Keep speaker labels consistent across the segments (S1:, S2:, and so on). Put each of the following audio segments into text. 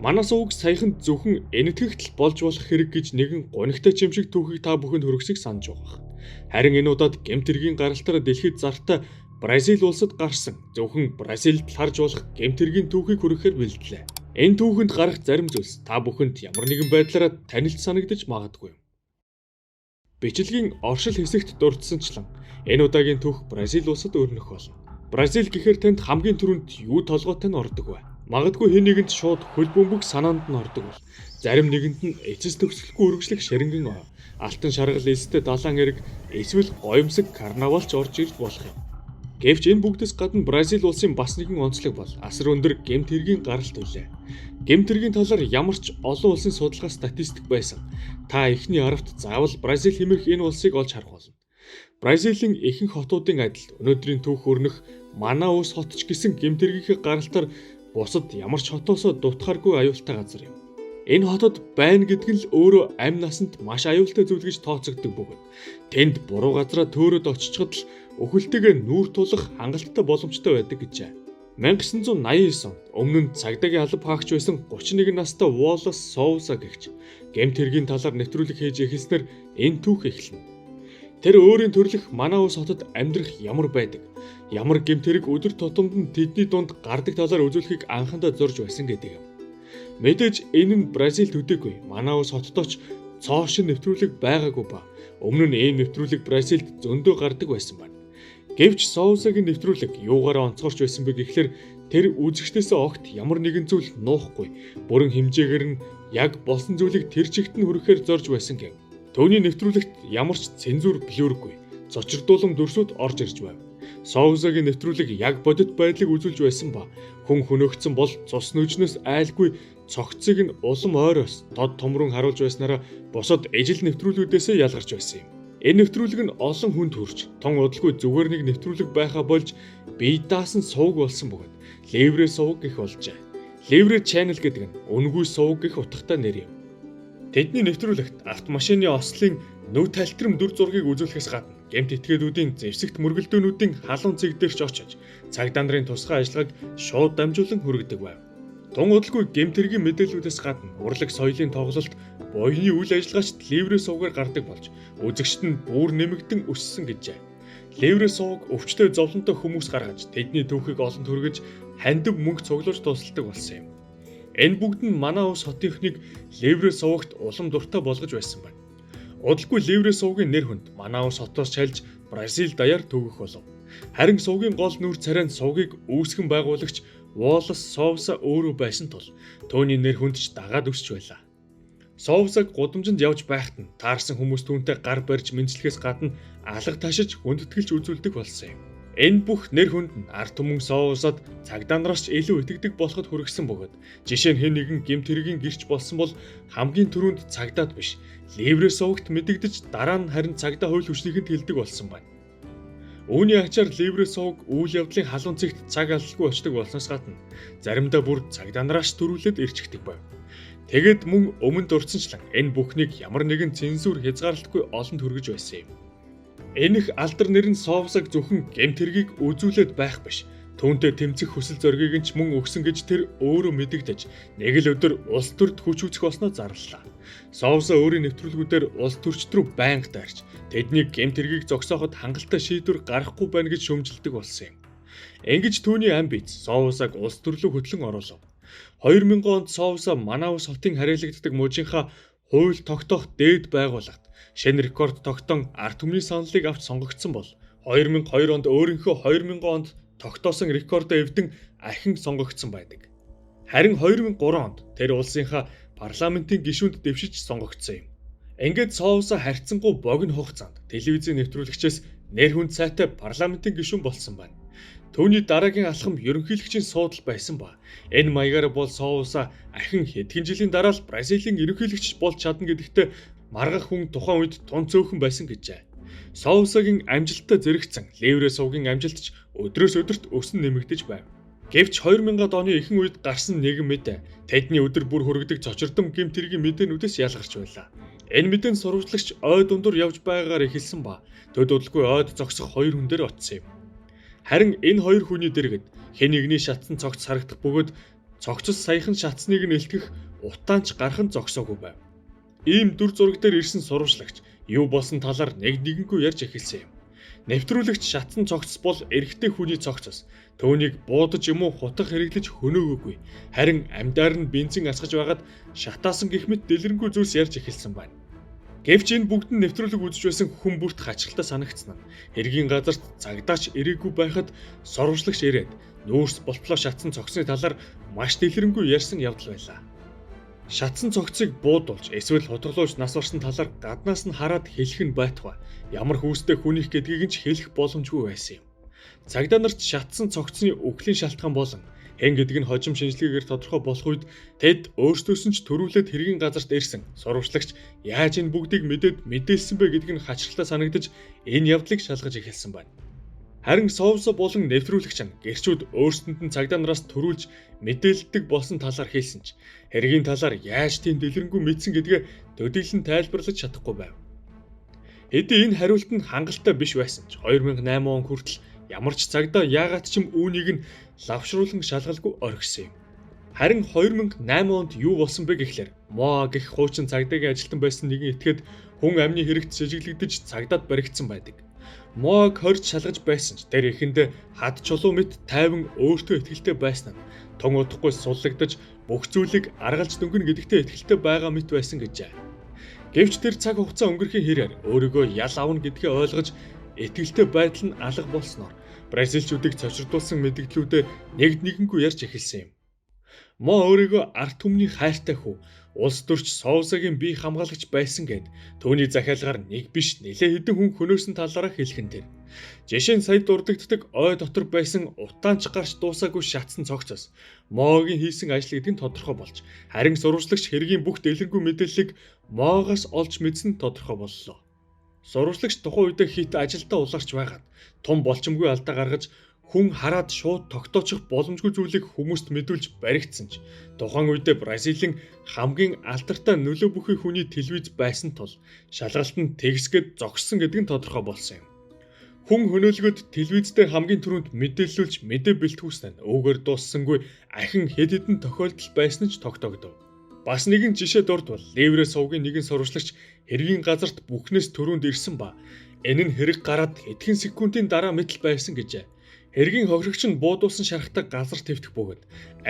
S1: Манаас ууг саяхан зөвхөн энэтхэгтэл болж болох хэрэг гэж нэгэн гонигтай чимшиг түүхийг та бүхэнд хүргэсийг санаж байгаа. Харин энэ удаад гэмтэргийн гаралтаар дэлхийд зартай Бразил улсад гарсан зөвхөн Бразилд харж болох гэмтэргийн түүхийг хүргэхээр бэлдлээ. Энэ түүхэнд гарах зарим зүйлс та бүхэнд ямар нэгэн байдлаараа танилж санагдаж магадгүй. Бичлэгийн оршил хэсэгт дурдсанчлан энэ удаагийн түүх Бразил улсад өрнөх болно. Бразил гэхээр танд хамгийн түрүүнд юу толгойтой нь ордог вэ? Магадгүй хэн нэгэнд шууд хөл бөмбөг санаанд нь ордог бол зарим нэгэнд нь эцэс төгсгөлгүй үргэлжлэх ширэнгэн алтан шаргал эстэй далайн эрэг эсвэл гоёмсог карнавалч орж ирж болох юм. Гэвч энэ бүгдээс гадна Бразил улсын бас нэгэн онцлог бол асар өндөр гэмт хэргийн гаралт үлээ. Гэмт хэргийн талаар ямар ч олон улсын судалгаа статистик байсан. Та эхний аравт заавал Бразил хэмээх энэ улсыг олж харах болно. Бразилийн ихэнх хотуудын адил өнөөдрийн түүх өрнөх Манаус хот ч гэсэн гэмт хэргийнхээ гаралтаар бусад ямар ч хотоосоо дутхааргүй аюултай газар юм. Энэ хотод байна гэдэг нь л өөрөө амь насанд маш аюултай зүйл гэж тооцогддог бөгөөд тэнд буруу газараа төөрөд очичход л өхөлтэйгээ нүүр тулах хангалттай боломжтой байдаг гэжээ. 1989 онд өмнө нь цагдаагийн алба хаагч байсан 31 настай Wallace Souza гэгч гэмт хэргийн талаар нэвтрүүлэг хийж эхэлснээр энэ түүх эхэлнэ. Тэр өөрийн төрлөх Манаус хотод амьдрах ямар байдаг, ямар гэмт хэрэг өдөр тутамд нь тэдний дунд гардаг талаар үзүүлэхийг анхандаа зорж байсан гэдэг юм. Мэдээж энэ нь Бразил төдийгүй Манаус хотдооч цоо шин нэвтрүүлэг байгаагүй ба өмнө нь ийм нэвтрүүлэг Бразилд зөндөө гардаг байсан байна. Гэвч Соузагийн нэвтрүүлэг юугаараа онцгорч байсан бэ гэхлээр тэр үзэгчдээс огт ямар нэгэн зүйл нуухгүй, бүрэн хэмжээгээр нь яг болсон зүйлийг тэр чигт нь хүргэхээр зорж байсан гэв. Төвний нэвтрүүлэгт ямар ч цензур блюргүй, цочирдуулам дүрсүүд орж ирж байв. Соузагийн нэвтрүүлэг яг бодит байдлыг үзүүлж байсан ба хүн хөнөөгдсөн бол цус нүжнөөс айлгүй цогцыг нь улам ойроос тод томрон харуулж байснараа бусад ижил нэвтрүүлгүүдээс ялгарч байсан юм. Энэ нэвтрүүлэг нь олон хүнд хүрч, тун удалгүй зүгээр нэг нэвтрүүлэг байхаа болж бие даасан сувг болсон бөгөөд Livre сувг гэх болжээ. Livre Channel гэдэг нь үнгүй сувг гэх утгатай нэр юм. Тэдний нэвтрүүлэгт автомашины ослын нүд талтрэм дүр зургийг үзүүлэхээс гадна гэмт этгээдүүдийн зэвсэгт мөргөлдөөнүүдийн халуун цэг дээрч очиж цагдаа нарын тусгай ажиллагааг шууд дамжуулан хүргэдэг байв. Тун удалгүй гэмт хэргийн мэдээллүүдээс гадна урлаг соёлын тоглолт буйны үйл ажиллагаач Livre сувгаар гардаг болж үзэгчд нь бүр нэмэгдэн өссөн гэжээ. Livre сувг өвчтөе зовлонтой хүмүүс гаргаж тэдний түүхийг олонд хүргэж хандив мөнгө цуглуулж тусалдаг болсон юм. Энэ бүгд нь Манаус хотынхныг Livre сувгт улам дуртай болгож байсан байна. Удалгүй Livre сувгийн нэр хүнд Манаус хотоос чальж Бразил даяар төгөх болов. Харин сувгийн гол нүүр царайнд сувгийг үүсгэн байгуулагч Wallace Souza өөрөө байсан тул төөний нэр хүндч дагаад өсч байлаа. Соузаг гудамжинд явж байхад нь таарсан хүмүүс түүнтэй гар барьж мэндслэхээс гадна алга ташиж хүндэтгэлж үзүүлдэг болсон юм. Энэ бүх нэр хүнд нь ард түмэн Соузад цагдаа нараас ч илүү итгэдэг болоход хүргэсэн бөгөөд жишээ нь хэн нэгэн гэмт хэргийн гэрч болсон бол хамгийн түрүүнд цагдаад биш Livre сувгт мэдэгдэж дараа нь харин цагдаа хууль хүчнийхэнд хэлдэг болсон байна. Үүний ачаар Livre сувг үйл явдлын халуун цэгт цаг алалгүй очдог болсноос гадна заримдаа бүр цагдаа нараас төрүүлээд ирчихдэг байв. Тэгэд мөн өмнө дурдсанчлан энэ бүхнийг ямар нэгэн цензур хязгаарлалтгүй олонд хүргэж байсан юм. Энэх алдар нэр нь Соузаг зөвхөн гэмт хэргийг үзүүлээд байх биш. Түүнтэй тэмцэх хүсэл зоригийг нь ч мөн өгсөн гэж тэр өөрөө мэдэгдэж нэг л өдөр улс төрд хүч үзэх болсноо зарлалаа. Соуза өөрийн нэвтрүүлгүүдээр улс төрчд рүү байнга дайрч тэдний гэмт хэргийг зогсооход хангалттай шийдвэр гаргахгүй байна гэж шүүмжилдэг болсон юм. Ингэж түүний амбиц Соузаг улс төрлөө хөтлөн оруулав. 2000 онд Соуза Манаус хотын харьяалагддаг мужийнхаа хууль тогтоох дээд байгууллагт шинэ рекорд тогтоон ард түмний саналыг авч сонгогдсон бол 2002 онд өөрийнхөө 2000 онд тогтоосон рекордоо эвдэн ахин сонгогдсон байдаг. Харин 2003 онд тэр улсынхаа парламентын гишүүнд дэвшиж сонгогдсон юм. Ингээд Соуза харьцангуй богино хугацаанд телевизийн нэвтрүүлэгчээс нэр хүнд сайтай парламентын гишүүн болсон байна. Түүний дараагийн алхам ерөнхийлөгчийн суудал байсан ба энэ маягаар бол Соуза ахин хэдхэн жилийн дараа л Бразилийн ерөнхийлөгч болж чадна гэдэгтээ маргах хүн тухайн үед тун цөөхөн байсан гэжээ. Соузагийн амжилттай зэрэгцэн Livre сувгийн амжилтч өдрөөс өдөрт өсөн нэмэгдэж байв. Гэвч 2000-ад оны ихэнх үед гарсан нэгэн мэдээ тэдний өдөр бүр хүргэдэг цочирдом гэмт хэргийн мэдээнүүдээс ялгарч байлаа. Энэ мэдээнд сурвалжлагч ой дундуур явж байгаагаар эхэлсэн ба төд удалгүй ойд зогсох хоёр хүн дээр очсон юм. Харин энэ хоёр хүний дэргэд хэн нэгний шатсан цогц харагдах бөгөөд Цогцос саяхан шатсныг нэлтгэх утаанч гархан зогсоогүй байв. Ийм дүр зураг дээр ирсэн сурвалжлагч юу болсон талаар нэгнийгэнгүй ярьж эхэлсэн юм. Нэвтрүүлэгч шатсан цогцос бол эрэгтэй хүний цогцос. Төвнийг буудаж юм уу хутах хэрэглэж хөнөөгөөгүй. Харин амьдаар нь бензин асгаж байгаад шатаасан гэх мэт дэлгэрэнгүй зүйлс ярьж эхэлсэн байна. Гэвч энэ бүгд нь нэвтрүүлэг үзэж байсан хүн бүрт хачирхалтай санагдсан нь хэргийн газарт цагдаач ирээгүй байхад сурвалжлагч ирээд нүүрс болтлоо шатсан цогцсны талаар маш дэлгэрэнгүй ярьсан явдал байлаа. Шатсан цогцыг буудуулж эсвэл хутгалууж нас барсан талаар гаднаас нь хараад хэлэх нь байтугай ямар хүүстэй хүнийх гэдгийг ч хэлэх боломжгүй байсан юм. Цагдаа нарт шатсан цогцны үхлийн шалтгаан болон хэн гэдэг нь хожим шинжилгээгээр тодорхой болох үед тэд өөрсдөөс нь ч төрүүлээд хэргийн газарт ирсэн сурвалжлагч яаж энэ бүгдийг мэдээлсэн бэ гэдг нь хачирхалтай санагдаж энэ явдлыг шалгаж эхэлсэн байна. Харин Соулс болон нэвтрүүлэгч нь гэрчүүд өөрсдөнд нь цагдаа нараас төрүүлж мэдээлдэг болсон талаар хэлсэн ч хэргийн талаар яаж тийм дэлгэрэнгүй мэдсэн гэдгээ төдийлөн тайлбарлаж чадахгүй байв. Хэдий энэ хариулт нь хангалттай биш байсан ч 2008 он хүртэл ямар ч цагдаа яагаад ч юм үүнийг нь лавшруулан шалгалгүй орхисон юм. Харин 2008 онд юу болсон бэ гэхлээр Мо гэх хуучин цагдаагийн ажилтан байсан нэгэн этгээд хүн амны хэрэгт шижиглэгдэж цагдаад баригдсан байдаг. Мог хорж шалгаж байсан ч тэр ихэнд хад чулуу мэт тайван өөртөө итгэлтэй байсан нь тун удахгүй суллагдаж бүх зүйлийг аргалж дөнгөн гэдэгтээ итгэлтэй байгаа мэт байсан гэжээ. Гэвч тэр цаг хугацаа өнгөрөхийн хэрээр өөрийгөө ял авна гэдгээ ойлгож итгэлтэй байдал нь алга болсноор бразилчуудыг цочрдуулсан мэдээллүүдээ нэгнийгэнгүй ярьж эхэлсэн юм. Мо өөрийгөө арт түмний хайртай хүү улс төрч Соусагийн бие хамгаалагч байсан гэд түүний захиалгаар нэг биш нэлээ хэдэн хүн хөнөөсөн талаараа хэлхэн тэр. Жишээ нь сая дурддагддаг ой дотор байсан утаанч гарч дуусаагүй шатсан цогцос Могийн хийсэн ажил гэдэг нь тодорхой болж харин сурвалжлагч хэргийн бүх дэлгэрэнгүй мэдээллийг Могоос олж мэдсэн тодорхой боллоо. Сурвалжлагч тухайн үедээ хит ажилдаа улаарч байгаад тун болчмгүй алдаа гаргаж хүн хараад шууд тогтоочих боломжгүй зүйлийг хүмүүст мэдүүлж баригдсан ч тухайн үедээ Бразилийн хамгийн алдартай нөлөө бүхий хүний телевиз байсан тул шалгалт нь тэгсгэд зогссон гэдэг нь тодорхой болсон юм. Хүн хөнөөлгөд телевизтэй хамгийн түрүүнд мэдээлүүлж мэдээ бэлтгүүлсэн нь өвгөр дууссангүй ахин хэд хэдэн тохиолдол байсан ч тогтоогдов. Бас нэгэн жишээ дурдвал Ливрэ сувгийн нэгэн сурвалжлагч хэргийн газарт бүхнээс түрүүнд ирсэн ба энэ нь хэрэг гараад хэдхэн секундын дараа мэтэл байсан гэжээ. Хэргийн хохирогч нь буудуулсан шархтаа газар твтэх бөгөөд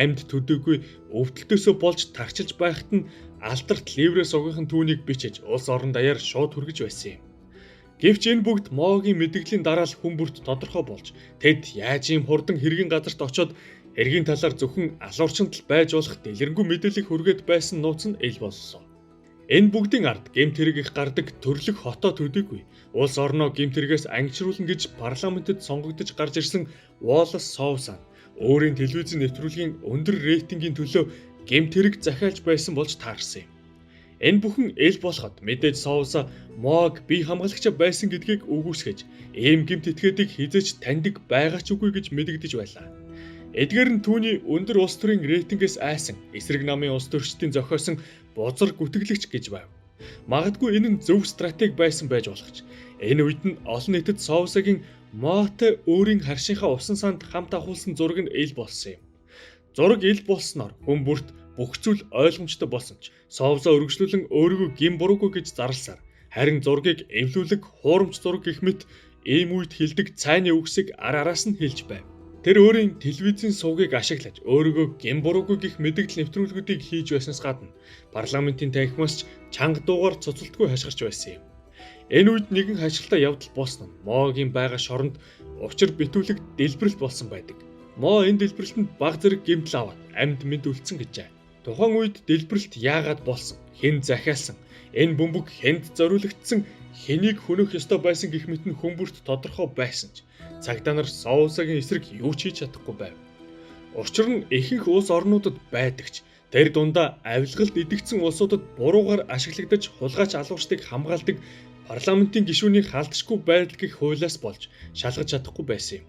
S1: амьд төдөөгүй өвдөлтөөсөө болж тарчилж байхад нь алдарт Ливрэ сувгийнхан түүнийг бичиж улс орон даяар шууд хүргэж байсан юм. Гэвч энэ бүгд Могийн мэдгэлийн дараа л хүн бүрт тодорхой болж тэд яаж ийм хурдан хэргийн газарт очоод хэргийн талаар зөвхөн алуурчанд л байж болох дэлгэрэнгүй мэдээллийг хүргээд байсан нууц нь ил боллоо. Энэ бүгдийн ард гэмт хэрэг их гардаг төрлөх хотоо төдийгүй улс орноо гэмт хэрэгээс ангижруулна гэж парламентэд сонгогдож гарч ирсэн Wallace Souse өөрийн телевизийн нэвтрүүлгийн өндөр рейтингийн төлөө гэмт хэрэг захиалж байсан болж таарсан юм. Энэ бүхэн ил болоход мэдээж Souse Мог бие хамгаалагч байсан гэдгийг үгүйсгэж ийм гэмт этгээдийг хизээч таньдаг байгаа ч үгүй гэж мэдэгдэж байлаа. Эдгээр нь түүний өндөр улс төрийн рейтингээс айсан эсрэг намын улс төрчдийн зохиосон бузар гүтгэлэгч гэж байв. Магадгүй энэ нь зөв стратеги байсан байж болох ч энэ үед нь олон нийтэд Соусагийн Мотой өөрийн харшийнхаа усан санд хамт ахуулсан зураг нь ил болсон юм. Зураг ил болсноор хүн бүрт бүх зүйл ойлгомжтой болсон ч Соуса өргөжлүүлэн өөрийгөө гин буруугүй гэж зарлсаар харин зургийг эвлүүлэг хуурамч зураг гэх мэт ийм үед хилдэг цайны үгсийг араас нь хэлж байв. Тэр өөрийн телевизийн сувгийг ашиглаж өөрийгөө гин буруугүй гэх мэдээлэл нэвтрүүлгүүдийг хийж байснаас гадна парламентын танхимаас ч чанга дуугаар цуцалтгүй хашгирч байсан юм. Энэ үед нэгэн хашгиралтай явдал болсон нь Могийн байгаа шоронд учир битүүлэг дэлбэрэлт болсон байдаг. Мо энэ дэлбэрэлтэнд баг зэрэг гэмтэл аваад амьд мэд үлдсэн гэжээ. Тухайн үед дэлбэрэлт яагаад болсон, хэн захиалсан, энэ бөмбөг хэнд зориулагдсан, хэнийг хөнөөх ёстой байсан гэх мэт нь хүмүүст тодорхой байсан ч цагдаа нар Соусагийн эсрэг юу ч хийж чадахгүй байв. Учир нь ихэнх улс орнуудад байдагч тэр дундаа авилгалд идэгдсэн улсуудад буруугаар ашиглагдаж хулгайч алуурчдыг хамгаалдаг парламентын гишүүний халдшгүй байдал гэх хуулиас болж шалгаж чадахгүй байсан юм.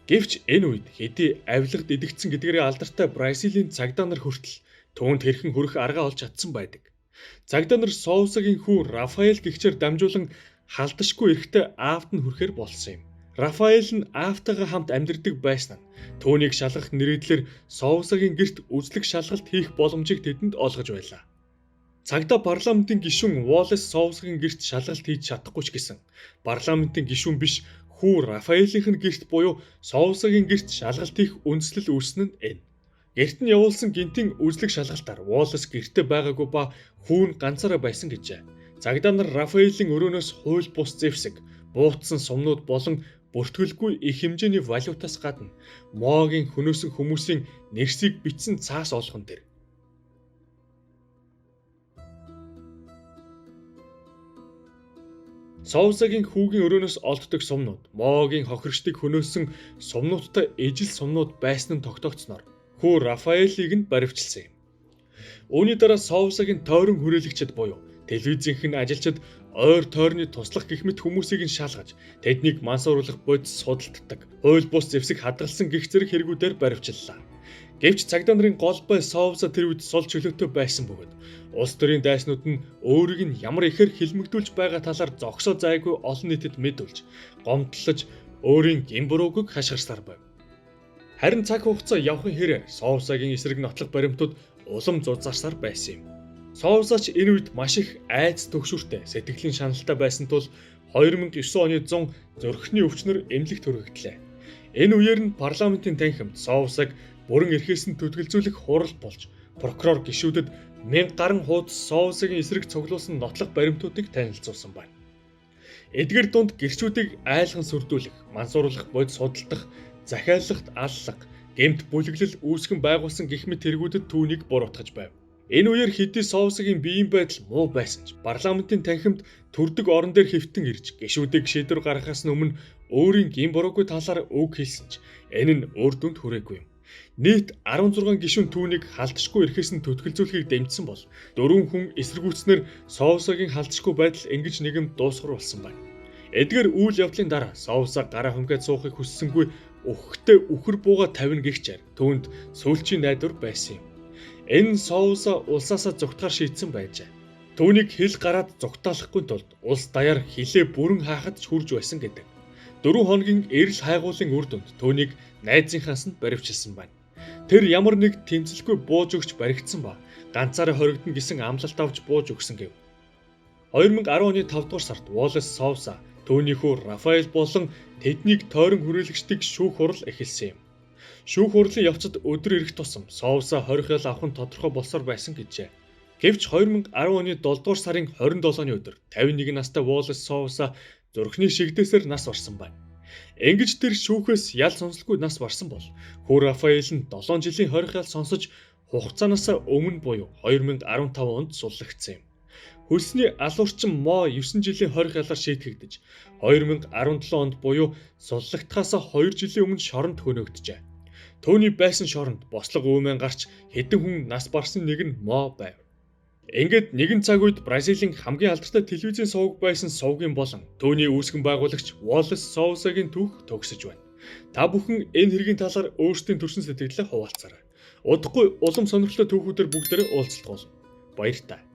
S1: Гэвч энэ үед хэдий авилгад идэгдсэн гэдгээрээ алдартай Бразилийн цагдаа нар хүртэл түүнд хэрхэн хүрэх арга олж чадсан байдаг. Цагдаа нар Соусагийн хүү Рафаэл гэгчээр дамжуулан халдшгүй эрэхтэй аавд нь хүрэхээр болсон юм. Рафаэл нь Аавтайгаа хамт амьдардаг байсан нь түүнийг шалгах нэрийдлэр Соусагийн гэрт үзлэг шалгалт хийх боломжийг тэдэнд олгож байлаа. Цагдаа парламентын гишүүн Уоллес Соусагийн гэрт шалгалт хийж чадахгүй ч гэсэн парламентын гишүүн биш хүү Рафаэлийнх нь гэрт буюу Соусагийн гэрт шалгалт хийх үндслэл үүснэ нь энэ. Гэрт нь явуулсан гинтийн үзлэг шалгалтаар Уоллес гэртээ байгаагүй ба хүү нь ганцаараа байсан гэжээ. Цагдаа нар Рафаэлийн өрөөнөөс хууль бус зэвсэг, буутсан сумнууд болон бүртгэлгүй их хэмжээний валютаас гадна Моагийн хөнөөсөн хүмүүсийн нэрсийг бичсэн цаас олгон дээр Соусагийн хүүгийн өрөөнөөс олддог сумнууд Моагийн хохирогчдыг хөнөөсөн сумнуудтай ижил сумнууд байсан нь тогтоогдсноор хүү Рафаэлийг нь баривчилсан юм. Үүний дараа Соусагийн тойрон хүрээлэгчид буюу телевизийнх нь ажилчид ойр тойрны туслах гэх мэт хүмүүсийг нь шалгаж тэднийг мансууруулах бодис судалддаг, хууль бус зэвсэг хадгалсан гэх зэрэг хэрэгүүдээр баривчиллаа. Гэвч цагдаа нарын гол бай Соуса тэр үед сул чөлөөтэй байсан бөгөөд улс төрийн дайснууд нь өөрийг нь ямар ихээр хилмигдүүлж байгаа талаар зогсоо зайгүй олон нийтэд мэдүүлж, гомдлож өөрийн гин бурууг хашгирсаар байв. Харин цаг хугацаа явахын хэрээр Соусагийн эсрэг нотлох баримтууд улам зузаарсаар байсан юм. Соусач энэ үед маш их айц төгшүүртэй сэтгэлийн шаналтай байсан тул 2009 оны 100 зөрхний өвчнөр эмнэлэгт хүргэтлээ. Энэ үеэр нь парламентын танхимд Соусаг бүрэн эрхээс нь төдгөлзүүлэх хурал болж прокурор гишүүдэд 1000 гаруй хуудас Соусагийн эсрэг цуглуулсан нотлох баримтуудыг танилцуулсан байна. Эдгээр дунд гэрчүүдийг айлхан сүрдүүлэх, мансууруулах бодис судалдах, захиаллахт аллах, гэмт бүлэглэл үүсгэн байгуулсан гэх мэт тэргүүдэд түүнийг буруутгаж байв. Энэ үеэр хэдий Соусагийн биеийн байдал муу байсан ч парламентын танхимд төрдөг орон дээр хэвтэн ирж гишүүдийг шийдвэр гаргахаас өмнө өөрийн гин буруугүй талаар үг хэлсэн ч энэ нь үр дүнд хүрээгүй юм. Нийт 16 гишүүн түүнийг халдшгүй эрхээс нь төтгөлзүүлэхийг дэмжсэн бол 4 хүн эсэргүүцснээр Соусагийн халдшгүй байдал ингэж нэгэн дуусгар болсон байна. Эдгээр үйл явдлын дараа Соуса гараа хөмгөөд суухыг хүссэнгүй өгөхтэй үхэр бууга тавина гихчээр түүнд сүүлчийн найдвар байсан юм. Энэ Соуса улсаасаа зүгтгаар шийдсэн байжээ. Түүнийг хил гараад зүгтаалахгүй тулд улс даяар хилээ бүрэн хаахад хүрж байсан гэдэг. 4 хоногийн эрэл хайгуулын үр дүнд түүнийг найзынхаас нь баривчилсан байна. Тэр ямар нэг тэмцэлгүй бууж өгч баригдсан ба ганцаараа хоригдно гэсэн амлалт авч бууж өгсөн гэв. 2010 оны 5 дугаар сард Уоллес Соуса түүний хүү Рафаэл болон тэднийг тойрон хүрээлэгчдийг шүүх хурал эхэлсэн юм. Шүүх хурлын явцад өдөр ирэх тусам Соуса хорих ял авах нь тодорхой болсоор байсан гэжээ. Гэвч 2010 оны 7 дугаар сарын 27-ны өдөр 51 настай Уоллес Соуса зүрхний шигдээсээр нас барсан байна. Ингэж тэр шүүхээс ял сонсолгүй нас барсан бол хүү Рафаэл нь 7 жилийн хорих ял сонсож хугацаанаас өмнө буюу 2015 онд суллагдсан юм. Хөлсний алуурчин Мо 9 жилийн хорих ялаар шийтгэгдэж 2017 онд буюу суллагдахаас 2 жилийн өмнө шоронд хөнөөгдөжээ. Төвний байсан шоронд бослого өвмэн гарч хэдэн хүн нас барсан нэг нь Мо байв. Ингээд нэгэн цаг үед Бразилийн хамгийн алдартай телевизийн сувг байсан сувгийн болон түүний үүсгэн байгуулагч Уоллес Соусагийн түүх төгсөж байна. Та бүхэн энэ хэргийн талаар өөрсдийн төрсөн сэтгэлдээ хуваалцаарай. Удахгүй улам сонирхолтой түүхүүдээр бүгдээрээ уулзалт болно. Баяр та.